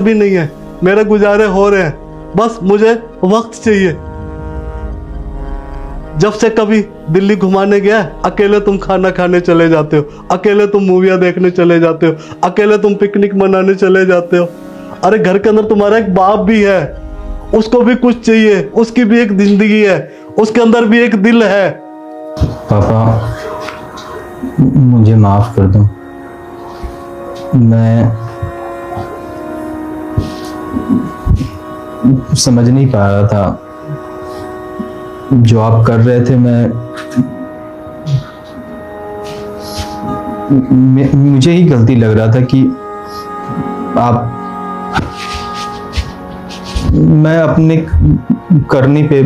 भी नहीं है, मेरे गुजारे हो रहे हैं, बस मुझे वक्त चाहिए। जब से कभी दिल्ली घुमाने गया, अकेले तुम खाना खाने चले जाते हो, अकेले तुम मूवियाँ देखने चले जाते हो, अकेले तुम पिकनिक मनाने चले जाते हो। अरे घर के अंदर तुम्हारा एक बाप भी है, उसको भी कुछ चाहिए, उसकी भी एक जिंदगी है, उसके अंदर भी एक दिल है। पापा मुझे माफ कर दो, मैं समझ नहीं पा रहा था जो आप कर रहे थे। मुझे ही गलती लग रहा था कि आप, मैं अपने करने पे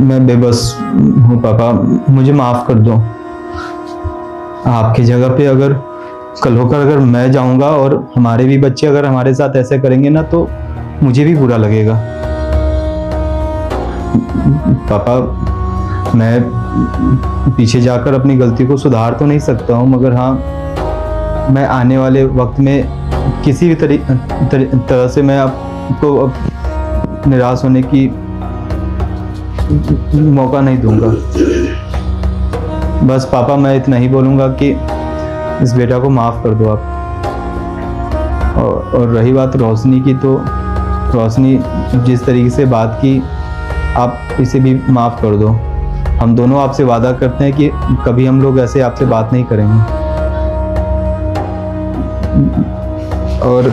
मैं बेबस हूँ। पापा मुझे माफ कर दो। आपकी जगह पे अगर कल होकर अगर मैं जाऊंगा और हमारे भी बच्चे अगर हमारे साथ ऐसे करेंगे ना, तो मुझे भी बुरा लगेगा। पापा मैं पीछे जाकर अपनी गलती को सुधार तो नहीं सकता हूँ, मगर हाँ, मैं आने वाले वक्त में किसी भी तरह से मैं आपको अब निराश होने की मौका नहीं दूंगा। बस पापा मैं इतना ही बोलूँगा कि इस बेटा को माफ़ कर दो आप। और रही बात रोशनी की, तो रोशनी जिस तरीके से बात की, आप इसे भी माफ़ कर दो। हम दोनों आपसे वादा करते हैं कि कभी हम लोग ऐसे आपसे बात नहीं करेंगे। और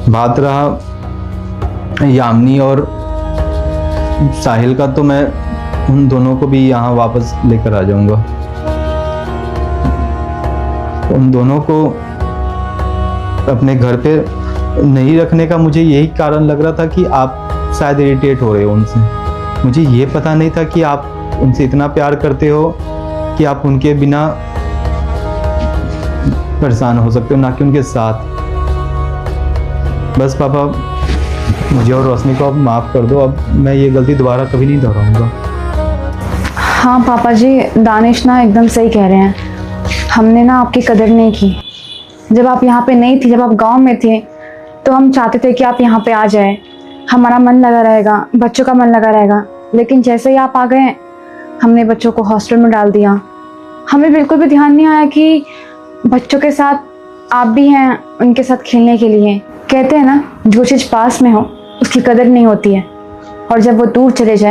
बात रहा यामिनी और साहिल का, तो मैं उन दोनों को भी यहाँ वापस लेकर आ जाऊंगा। उन दोनों को अपने घर पे नहीं रखने का मुझे यही कारण लग रहा था कि आप शायद इरिटेट हो रहे हो उनसे। मुझे ये पता नहीं था कि आप उनसे इतना प्यार करते हो कि आप उनके बिना परेशान हो सकते हो, ना कि उनके साथ। बस पापा मुझे और रोशनी को अब माफ़ कर दो। अब मैं ये गलती दोबारा कभी नहीं दोहराऊंगा। हाँ पापा जी, दानिश ना एकदम सही कह रहे हैं। हमने ना आपकी कदर नहीं की। जब आप यहाँ पे नहीं थी, जब आप गांव में थे, तो हम चाहते थे कि आप यहाँ पे आ जाए, हमारा मन लगा रहेगा, बच्चों का मन लगा रहेगा। लेकिन जैसे ही आप आ गए, हमने बच्चों को हॉस्टल में डाल दिया। हमें बिल्कुल भी ध्यान नहीं आया कि बच्चों के साथ आप भी हैं उनके साथ खेलने के लिए। कहते हैं ना, जो चीज़ पास में हो उसकी कदर नहीं होती है, और जब वो दूर चले जाए